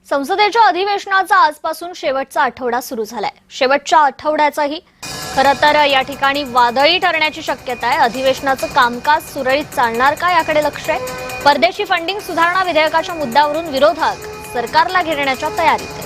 संसदेच्या अधिवेशनाचा आजपासून शेवटचा आठवडा सुरू झालाय। शेवटच्या आठवड्याचाही खरं तर या ठिकाणी वादळी ठरण्याची शक्यता आहे। अधिवेशनाचं कामकाज सुरळीत चालणार का याकडे लक्ष आहे। परदेशी फंडिंग सुधारणा विधेयकाच्या मुद्द्यावरून विरोधक सरकारला घेरण्याच्या तयारीत आहेत।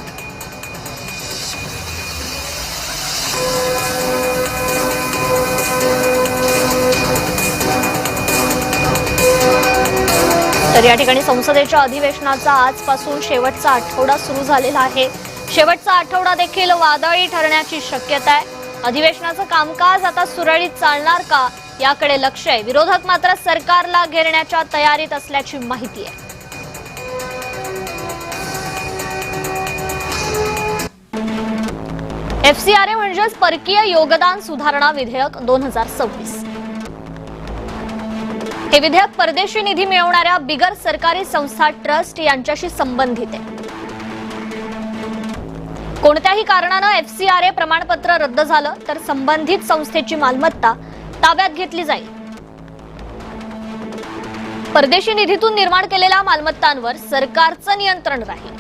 तर या ठिकाणी संसदेच्या अधिवेशनाचा आजपासून शेवटचा आठवडा सुरू झालेला आहे। शेवटचा आठवडा देखील वादळी ठरण्याची शक्यता आहे। अधिवेशनाचं कामकाज आता सुरळीत चालणार का याकडे लक्ष आहे। विरोधक मात्र सरकारला घेरण्याच्या तयारीत असल्याची माहिती आहे। FCRA म्हणजेच परकीय योगदान सुधारणा विधेयक 2026। हे विधेयक परदेशी निधी मिळवणाऱ्या बिगर सरकारी संस्था ट्रस्ट यांच्याशी संबंधित आहे। कोणत्याही कारणानं FCRA प्रमाणपत्र रद्द झालं तर संबंधित संस्थेची मालमत्ता ताब्यात घेतली जाईल। परदेशी निधीतून निर्माण केलेल्या मालमत्तांवर सरकारचं नियंत्रण राहील।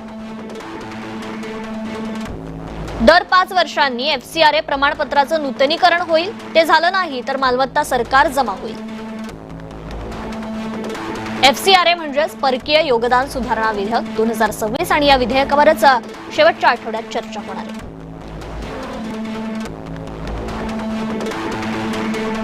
दर 5 वर्षांनी FCRA प्रमाणपत्राचं नूतनीकरण होईल। ते झालं नाही तर मालमत्ता सरकार जमा होईल। FCRA म्हणजेच परकीय योगदान सुधारणा विधेयक 2026 आणि या विधेयकावरच शेवटच्या आठवड्यात चर्चा होणार आहे।